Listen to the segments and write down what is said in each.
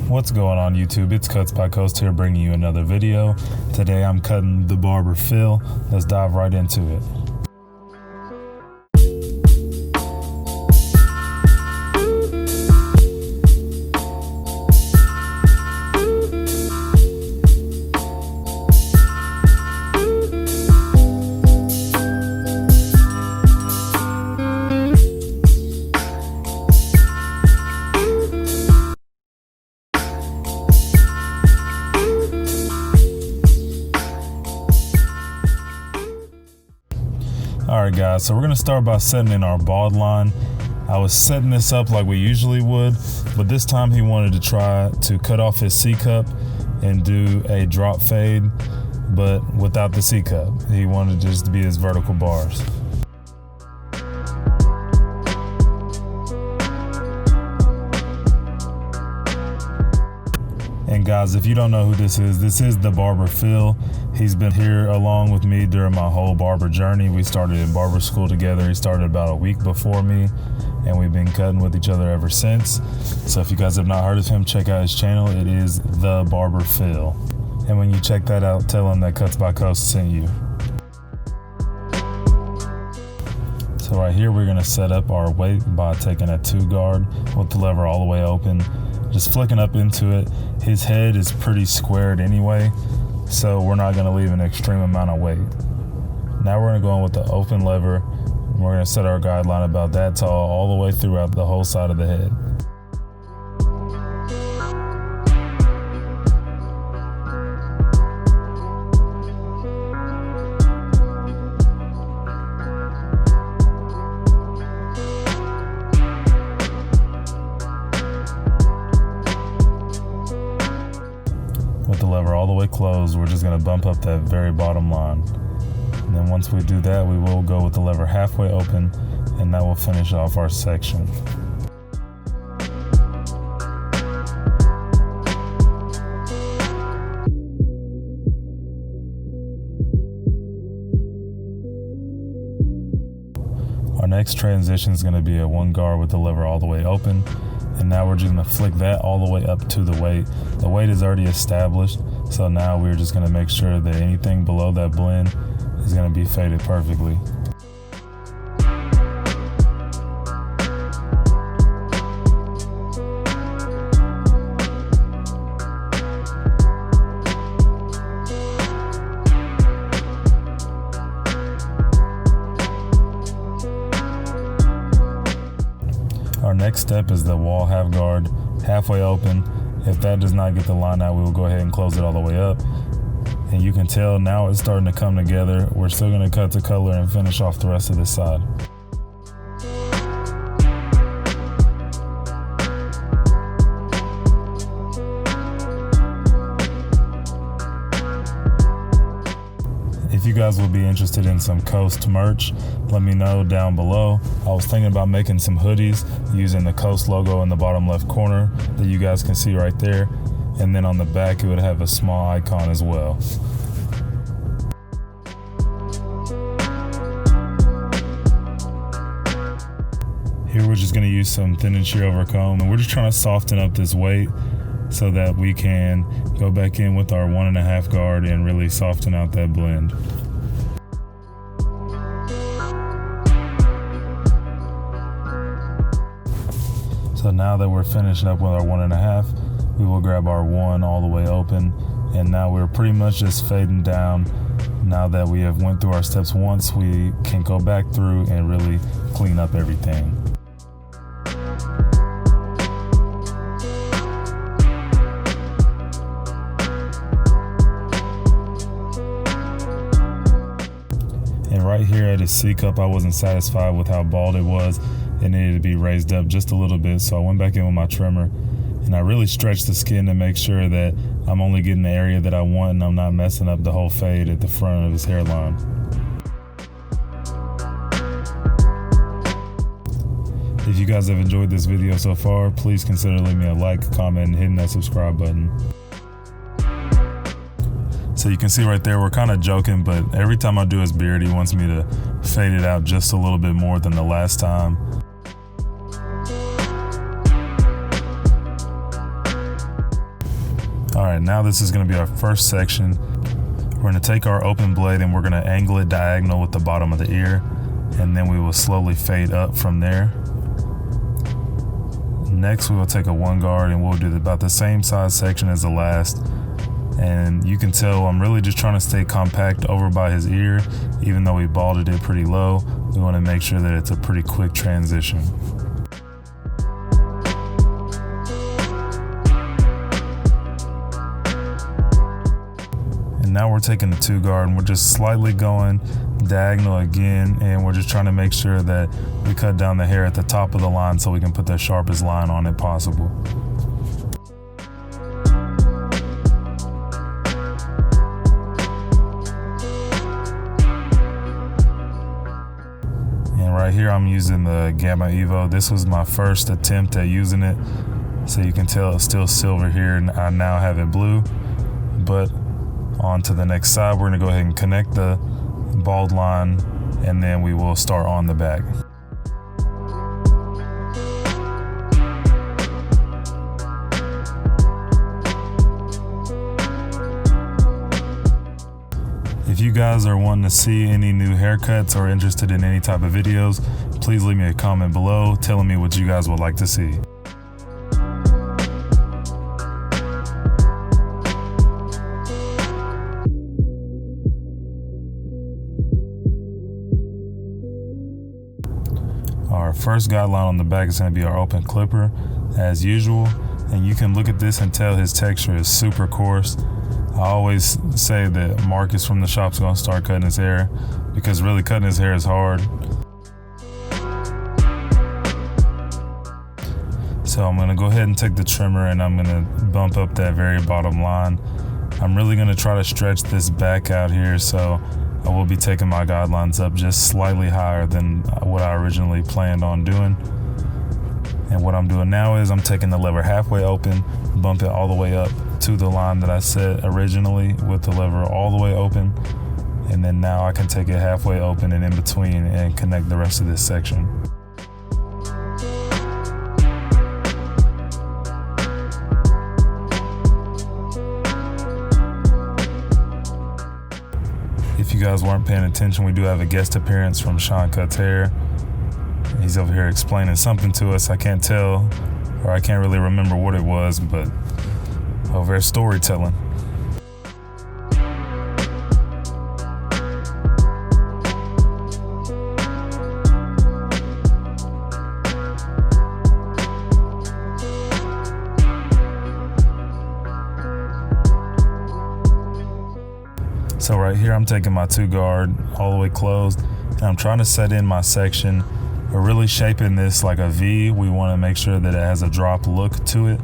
What's going on YouTube? It's CutsbyCoast here bringing you another video. Today I'm cutting the Barber fill. Let's dive right into it. Alright guys, so we're going to start by setting in our bald line. I was setting this up like we usually would, but this time he wanted to try to cut off his C-cup and do a drop fade, but without the C-cup. He wanted just to be his vertical bars. And guys, if you don't know who this is the Barber Phil. He's been here along with me during my whole barber journey. We started in barber school together. He started about a week before me, and we've been cutting with each other ever since. So if you guys have not heard of him, check out his channel. It is the Barber Phil. And when you check that out, tell him that CutsbyCoast sent you. So right here, we're gonna set up our weight by taking a 2 guard with the lever all the way open, just flicking up into it. His head is pretty squared anyway, so we're not gonna leave an extreme amount of weight. Now we're gonna go in with the open lever, and we're gonna set our guideline about that tall all the way throughout the whole side of the head. With the lever all the way closed, we're just going to bump up that very bottom line. And then once we do that, we will go with the lever halfway open, and that will finish off our section. Our next transition is going to be a 1 guard with the lever all the way open. And now we're just gonna flick that all the way up to the weight. The weight is already established, so now we're just gonna make sure that anything below that blend is gonna be faded perfectly. Our next step is the wall half guard, halfway open. If that does not get the line out, we will go ahead and close it all the way up. And you can tell now it's starting to come together. We're still gonna cut the color and finish off the rest of this side. If you guys will be interested in some Coast merch, let me know down below. I was thinking about making some hoodies using the Coast logo in the bottom left corner that you guys can see right there. And then on the back, it would have a small icon as well. Here we're just gonna use some thin and shear over comb, and we're just trying to soften up this weight so that we can go back in with our 1.5 guard and really soften out that blend. So now that we're finishing up with our 1.5, we will grab our 1 all the way open, and now we're pretty much just fading down. Now that we have went through our steps once, we can go back through and really clean up everything. And right here at his C-cup, I wasn't satisfied with how bald it was. It needed to be raised up just a little bit, so I went back in with my trimmer, and I really stretched the skin to make sure that I'm only getting the area that I want and I'm not messing up the whole fade at the front of his hairline. If you guys have enjoyed this video so far, please consider leaving me a like, comment, and hitting that subscribe button. So you can see right there, we're kind of joking, but every time I do his beard, he wants me to fade it out just a little bit more than the last time. right, now this is going to be our first section. We're going to take our open blade and we're going to angle it diagonal with the bottom of the ear, and then we will slowly fade up from there. Next, we will take a 1 guard and we'll do about the same size section as the last. And you can tell I'm really just trying to stay compact over by his ear. Even though we balded it pretty low, we want to make sure that it's a pretty quick transition. And now we're taking the 2 guard and we're just slightly going diagonal again, and we're just trying to make sure that we cut down the hair at the top of the line so we can put the sharpest line on it possible. And right here I'm using the Gamma Evo. This was my first attempt at using it, so you can tell it's still silver here and I now have it blue. But on to the next side, we're going to go ahead and connect the bald line, and then we will start on the back. If you guys are wanting to see any new haircuts or interested in any type of videos, please leave me a comment below telling me what you guys would like to see. Our first guideline on the back is going to be our open clipper as usual, and you can look at this and tell his texture is super coarse. I always say that Marcus from the shop's going to start cutting his hair, because really cutting his hair is hard. So I'm going to go ahead and take the trimmer and I'm going to bump up that very bottom line. I'm really going to try to stretch this back out here, so I will be taking my guidelines up just slightly higher than what I originally planned on doing. And what I'm doing now is I'm taking the lever halfway open, bump it all the way up to the line that I set originally with the lever all the way open. And then now I can take it halfway open and in between and connect the rest of this section. If you guys weren't paying attention, we do have a guest appearance from Sean Cuts Hair. He's over here explaining something to us. I can't tell, or I can't really remember what it was, but over here storytelling. So right here I'm taking my 2 guard all the way closed, and I'm trying to set in my section. We're really shaping this like a V. We want to make sure that it has a drop look to it.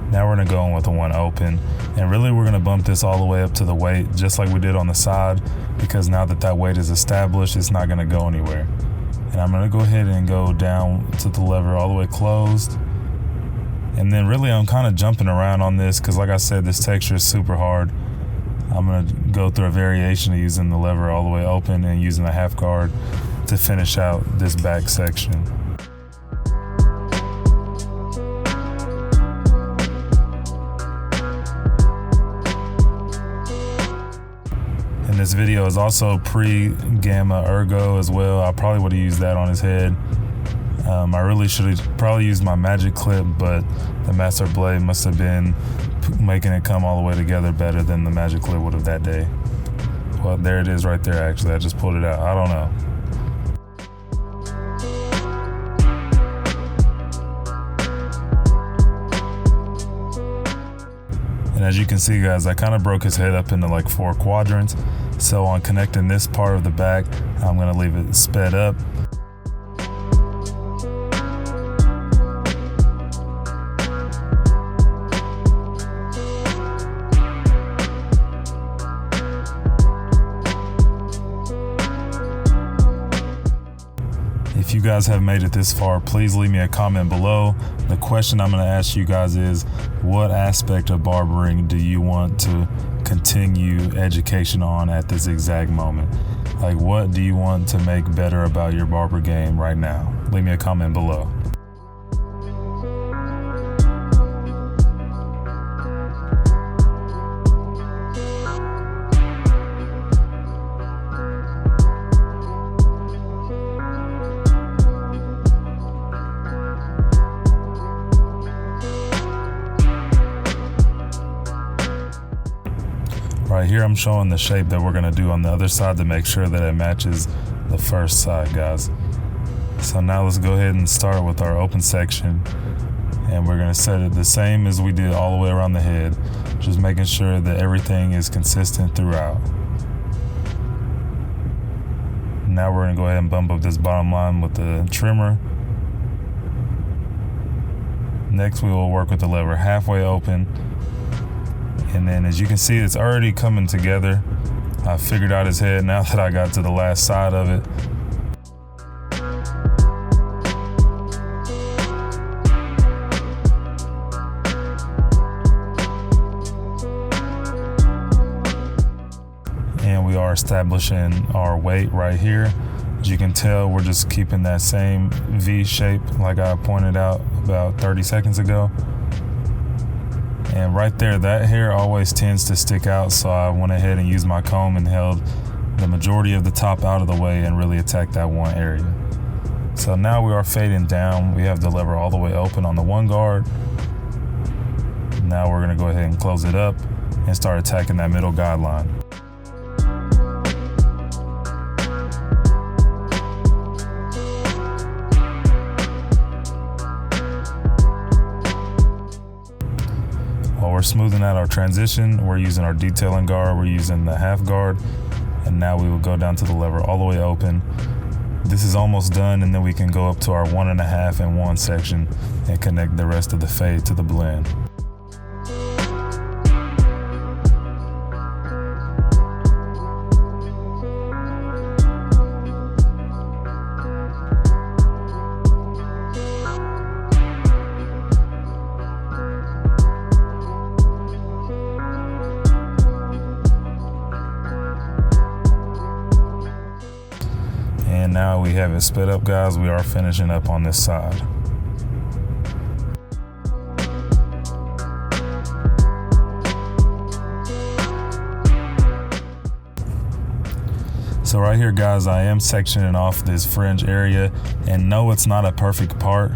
Now we're going to go in with the 1 open, and really we're going to bump this all the way up to the weight just like we did on the side, because now that that weight is established, it's not going to go anywhere. And I'm going to go ahead and go down to the lever all the way closed, and then really I'm kind of jumping around on this because, like I said, this texture is super hard. I'm going to go through a variation of using the lever all the way open and using the half guard to finish out this back section. And this video is also pre-Gamma Ergo as well. I probably would have used that on his head. I really should have probably used my magic clip, but the master blade must have been making it come all the way together better than the magic clip would have that day. Well, there it is right there actually. I just pulled it out. I don't know. And as you can see, guys, I kind of broke his head up into like 4 quadrants. So on connecting this part of the back, I'm going to leave it sped up. If you guys have made it this far, please leave me a comment below. The question I'm going to ask you guys is, what aspect of barbering do you want to continue education on at this exact moment. Like, what do you want to make better about your barber game right now? Leave me a comment below. Right here I'm showing the shape that we're going to do on the other side to make sure that it matches the first side, guys. So now let's go ahead and start with our open section, and we're going to set it the same as we did all the way around the head, just making sure that everything is consistent throughout. Now we're going to go ahead and bump up this bottom line with the trimmer. Next we will work with the lever halfway open. And then as you can see, it's already coming together. I figured out his head now that I got to the last side of it. And we are establishing our weight right here. As you can tell, we're just keeping that same V shape like I pointed out about 30 seconds ago. And right there, that hair always tends to stick out, so I went ahead and used my comb and held the majority of the top out of the way and really attacked that one area. So now we are fading down. We have the lever all the way open on the one guard. Now we're gonna go ahead and close it up and start attacking that middle guideline. While we're smoothing out our transition, we're using our detailing guard, we're using the half guard, and now we will go down to the lever all the way open. This is almost done, and then we can go up to our 1.5 and 1 section and connect the rest of the fade to the blend. And now we have it sped up, guys. We are finishing up on this side. So right here, guys, I am sectioning off this fringe area, and no, it's not a perfect part,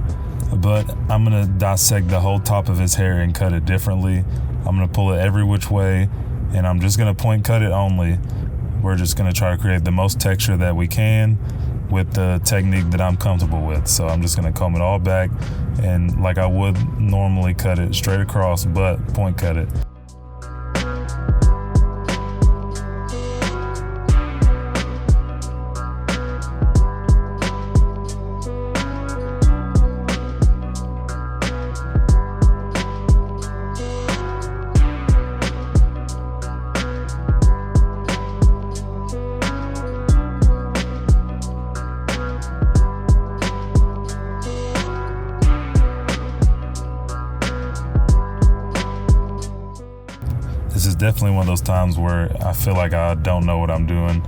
but I'm gonna dissect the whole top of his hair and cut it differently. I'm gonna pull it every which way, and I'm just gonna point cut it only. We're just gonna try to create the most texture that we can with the technique that I'm comfortable with. So I'm just gonna comb it all back, and like I would normally cut it straight across, but point cut it. This is definitely one of those times where I feel like I don't know what I'm doing.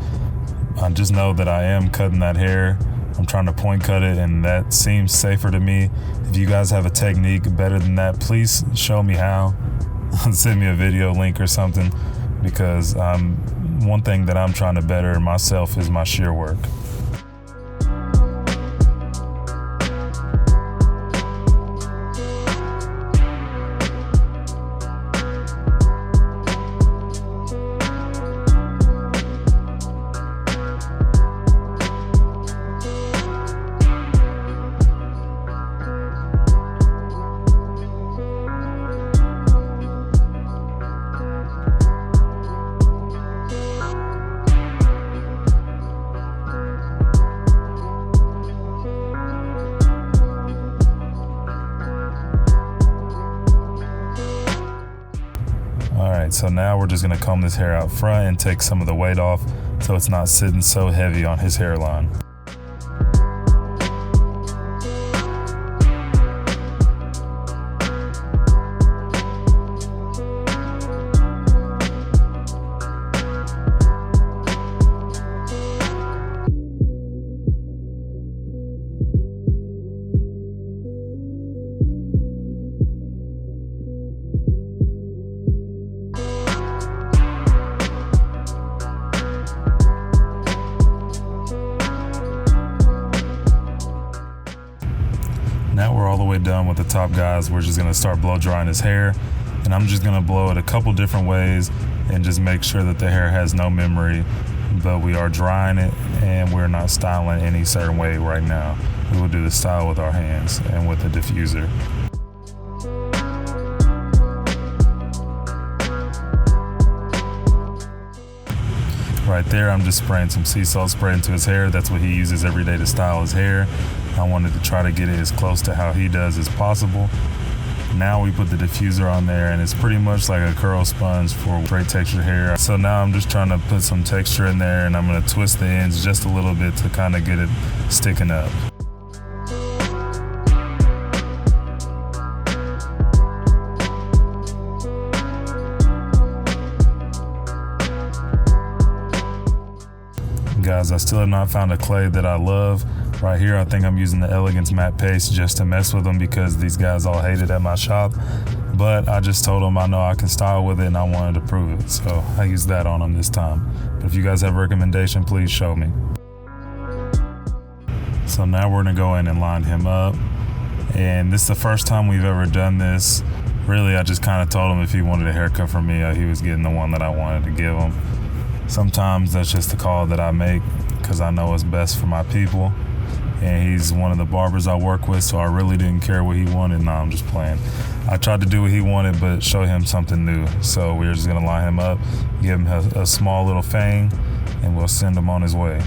I just know that I am cutting that hair. I'm trying to point cut it, and that seems safer to me. If you guys have a technique better than that, please show me how. Send me a video link or something, because one thing that I'm trying to better myself is my shear work. Alright, so now we're just going to comb this hair out front and take some of the weight off so it's not sitting so heavy on his hairline. way done with the top, guys, we're just gonna start blow drying his hair, and I'm just gonna blow it a couple different ways and just make sure that the hair has no memory, but we are drying it and we're not styling any certain way right now. We will do the style with our hands and with the diffuser. Right there, I'm just spraying some sea salt spray into his hair. That's what he uses every day to style his hair. I wanted to try to get it as close to how he does as possible. Now we put the diffuser on there, and it's pretty much like a curl sponge for great textured hair. So now I'm just trying to put some texture in there, and I'm gonna twist the ends just a little bit to kind of get it sticking up. Guys, I still have not found a clay that I love. Right here, I think I'm using the Elegance Matte Paste just to mess with them because these guys all hate it at my shop. But I just told them I know I can style with it and I wanted to prove it. So I used that on them this time. But if you guys have a recommendation, please show me. So now we're gonna go in and line him up. And this is the first time we've ever done this. Really, I just kind of told him if he wanted a haircut from me, he was getting the one that I wanted to give him. Sometimes that's just the call that I make because I know what's best for my people. And he's one of the barbers I work with, so I really didn't care what he wanted. No, I'm just playing. I tried to do what he wanted, but show him something new. So we're just gonna line him up, give him a small little fang, and we'll send him on his way.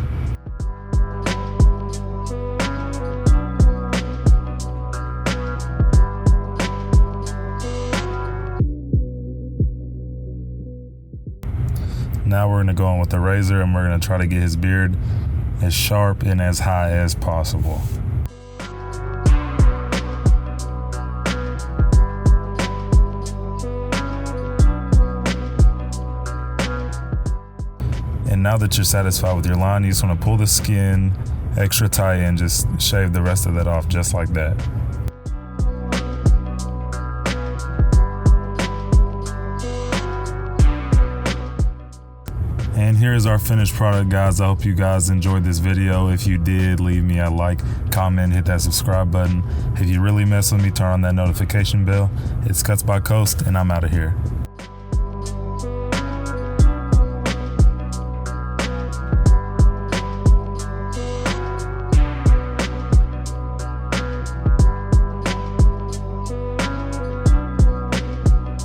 Now we're gonna go in with the razor and we're gonna try to get his beard as sharp and as high as possible. And now that you're satisfied with your line, you just wanna pull the skin extra tight and just shave the rest of that off just like that. And here's our finished product, guys. I hope you guys enjoyed this video. If you did, leave me a like, comment, hit that subscribe button. If you really mess with me, turn on that notification bell. It's Cuts by Coast, and I'm out of here.